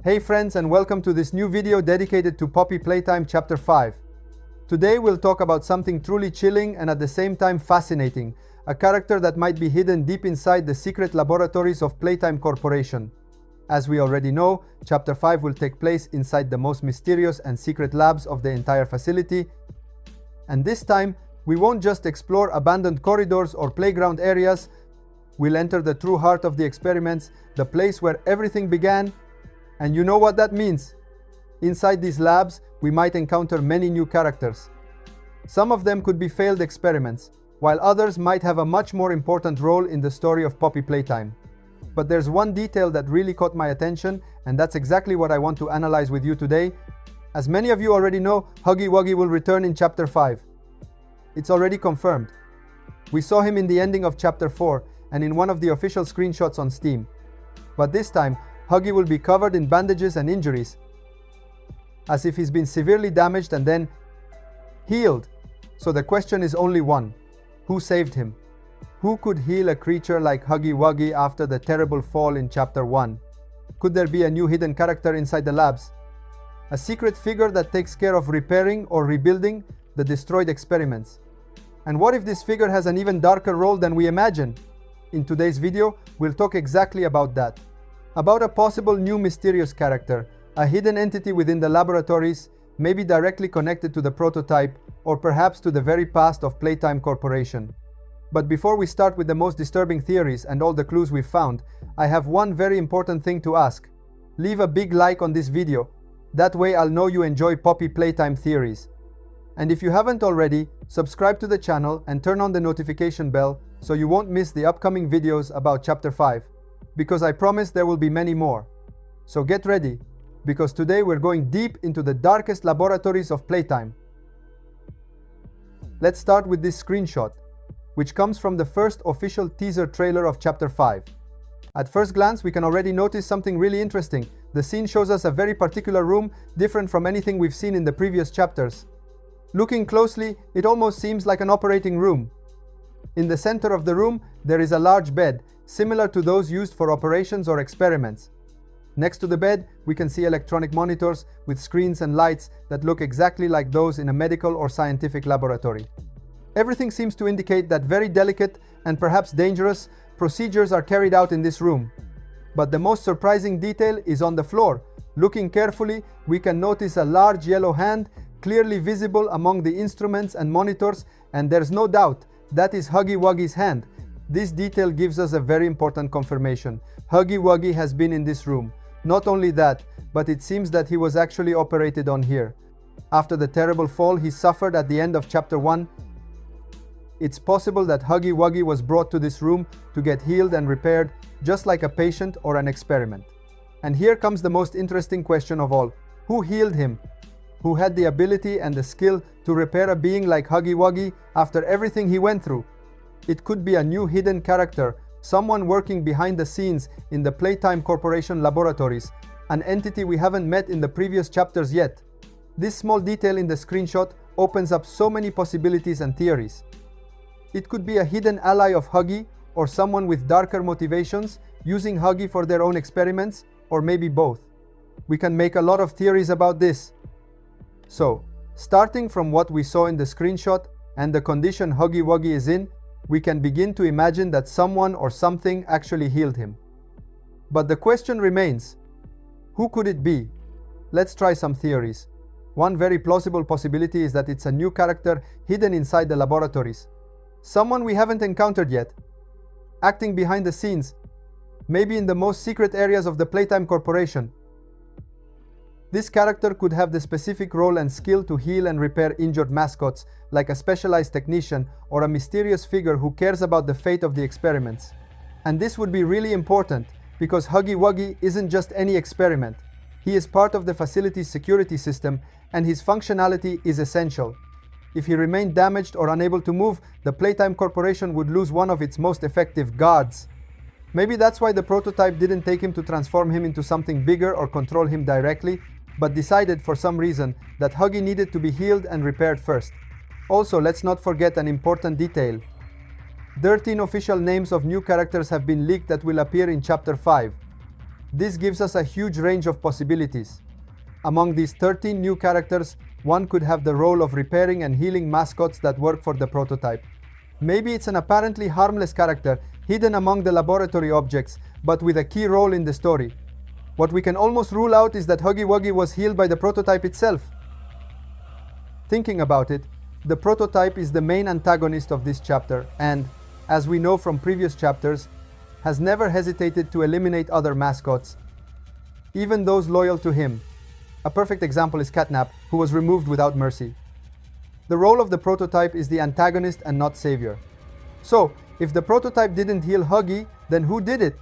Hey friends, and welcome to this new video dedicated to Poppy Playtime Chapter 5. Today we'll talk about something truly chilling and at the same time fascinating, a character that might be hidden deep inside the secret laboratories of Playtime Corporation. As we already know, Chapter 5 will take place inside the most mysterious and secret labs of the entire facility. And this time, we won't just explore abandoned corridors or playground areas, we'll enter the true heart of the experiments, the place where everything began. And you know what that means. Inside these labs, we might encounter many new characters. Some of them could be failed experiments, while others might have a much more important role in the story of Poppy Playtime. But there's one detail that really caught my attention, and that's exactly what I want to analyze with you today. As many of you already know, Huggy Wuggy will return in Chapter 5. It's already confirmed. We saw him in the ending of Chapter 4 and in one of the official screenshots on Steam. But this time, Huggy will be covered in bandages and injuries, as if he's been severely damaged and then healed. So the question is only one: who saved him? Who could heal a creature like Huggy Wuggy after the terrible fall in Chapter 1? Could there be a new hidden character inside the labs? A secret figure that takes care of repairing or rebuilding the destroyed experiments? And what if this figure has an even darker role than we imagine? In today's video, we'll talk exactly about that. About a possible new mysterious character, a hidden entity within the laboratories, maybe directly connected to the prototype, or perhaps to the very past of Playtime Corporation. But before we start with the most disturbing theories and all the clues we've found, I have one very important thing to ask. Leave a big like on this video. That way I'll know you enjoy Poppy Playtime theories. And if you haven't already, subscribe to the channel and turn on the notification bell so you won't miss the upcoming videos about Chapter 5. Because I promise there will be many more. So get ready, because today we're going deep into the darkest laboratories of Playtime. Let's start with this screenshot, which comes from the first official teaser trailer of Chapter 5. At first glance, we can already notice something really interesting. The scene shows us a very particular room, different from anything we've seen in the previous chapters. Looking closely, it almost seems like an operating room. In the center of the room, there is a large bed, similar to those used for operations or experiments. Next to the bed, we can see electronic monitors with screens and lights that look exactly like those in a medical or scientific laboratory. Everything seems to indicate that very delicate and perhaps dangerous procedures are carried out in this room. But the most surprising detail is on the floor. Looking carefully, we can notice a large yellow hand clearly visible among the instruments and monitors, and there's no doubt that is Huggy Wuggy's hand. This detail gives us a very important confirmation. Huggy Wuggy has been in this room. Not only that, but it seems that he was actually operated on here. After the terrible fall he suffered at the end of Chapter 1, it's possible that Huggy Wuggy was brought to this room to get healed and repaired, just like a patient or an experiment. And here comes the most interesting question of all. Who healed him? Who had the ability and the skill to repair a being like Huggy Wuggy after everything he went through? It could be a new hidden character, someone working behind the scenes in the Playtime Corporation laboratories, an entity we haven't met in the previous chapters yet. This small detail in the screenshot opens up so many possibilities and theories. It could be a hidden ally of Huggy, or someone with darker motivations, using Huggy for their own experiments, or maybe both. We can make a lot of theories about this. So, starting from what we saw in the screenshot and the condition Huggy Wuggy is in, we can begin to imagine that someone or something actually healed him. But the question remains, who could it be? Let's try some theories. One very plausible possibility is that it's a new character hidden inside the laboratories. Someone we haven't encountered yet, acting behind the scenes, maybe in the most secret areas of the Playtime Corporation. This character could have the specific role and skill to heal and repair injured mascots, like a specialized technician or a mysterious figure who cares about the fate of the experiments. And this would be really important, because Huggy Wuggy isn't just any experiment. He is part of the facility's security system, and his functionality is essential. If he remained damaged or unable to move, the Playtime Corporation would lose one of its most effective guards. Maybe that's why the prototype didn't take him to transform him into something bigger or control him directly, but decided for some reason that Huggy needed to be healed and repaired first. Also, let's not forget an important detail. 13 official names of new characters have been leaked that will appear in Chapter 5. This gives us a huge range of possibilities. Among these 13 new characters, one could have the role of repairing and healing mascots that work for the prototype. Maybe it's an apparently harmless character hidden among the laboratory objects, but with a key role in the story. What we can almost rule out is that Huggy Wuggy was healed by the prototype itself. Thinking about it, the prototype is the main antagonist of this chapter and, as we know from previous chapters, has never hesitated to eliminate other mascots, even those loyal to him. A perfect example is Catnap, who was removed without mercy. The role of the prototype is the antagonist and not savior. So, if the prototype didn't heal Huggy, then who did it?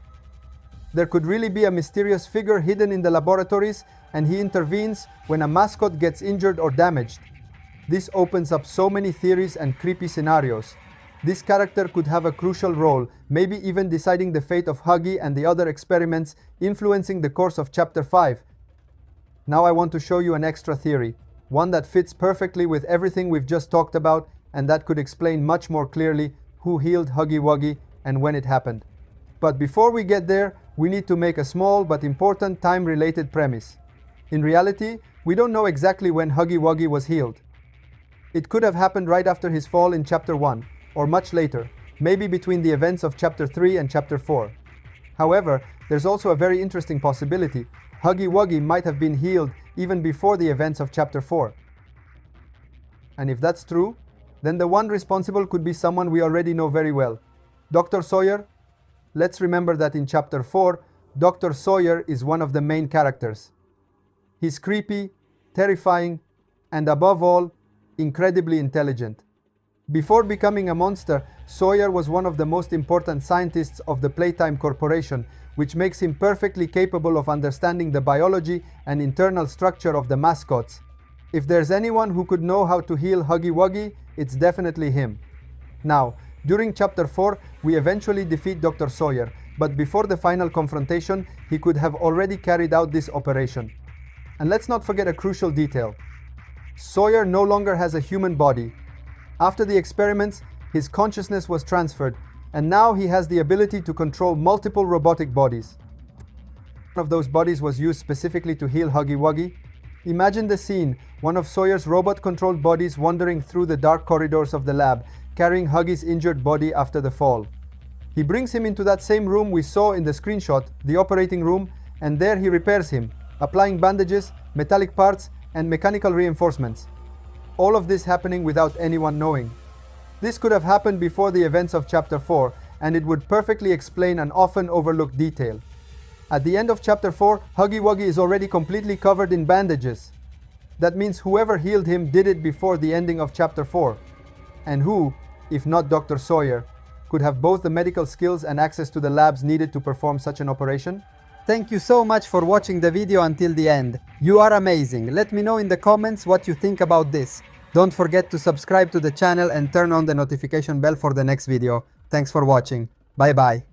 There could really be a mysterious figure hidden in the laboratories, and he intervenes when a mascot gets injured or damaged. This opens up so many theories and creepy scenarios. This character could have a crucial role, maybe even deciding the fate of Huggy and the other experiments, influencing the course of Chapter 5. Now I want to show you an extra theory, one that fits perfectly with everything we've just talked about, and that could explain much more clearly who healed Huggy Wuggy and when it happened. But before we get there, we need to make a small but important time-related premise. In reality, we don't know exactly when Huggy Wuggy was healed. It could have happened right after his fall in Chapter 1, or much later, maybe between the events of Chapter 3 and Chapter 4. However, there's also a very interesting possibility. Huggy Wuggy might have been healed even before the events of Chapter 4. And if that's true, then the one responsible could be someone we already know very well. Dr. Sawyer? Let's remember that in Chapter 4, Dr. Sawyer is one of the main characters. He's creepy, terrifying, and above all, incredibly intelligent. Before becoming a monster, Sawyer was one of the most important scientists of the Playtime Corporation, which makes him perfectly capable of understanding the biology and internal structure of the mascots. If there's anyone who could know how to heal Huggy Wuggy, it's definitely him. Now, during Chapter 4, we eventually defeat Dr. Sawyer, but before the final confrontation, he could have already carried out this operation. And let's not forget a crucial detail. Sawyer no longer has a human body. After the experiments, his consciousness was transferred, and now he has the ability to control multiple robotic bodies. One of those bodies was used specifically to heal Huggy Wuggy. Imagine the scene, one of Sawyer's robot-controlled bodies wandering through the dark corridors of the lab, carrying Huggy's injured body after the fall. He brings him into that same room we saw in the screenshot, the operating room, and there he repairs him, applying bandages, metallic parts, and mechanical reinforcements. All of this happening without anyone knowing. This could have happened before the events of Chapter 4, and it would perfectly explain an often overlooked detail. At the end of Chapter 4, Huggy Wuggy is already completely covered in bandages. That means whoever healed him did it before the ending of Chapter 4. And who, if not Dr. Sawyer, could have both the medical skills and access to the labs needed to perform such an operation? Thank you so much for watching the video until the end. You are amazing. Let me know in the comments what you think about this. Don't forget to subscribe to the channel and turn on the notification bell for the next video. Thanks for watching. Bye bye.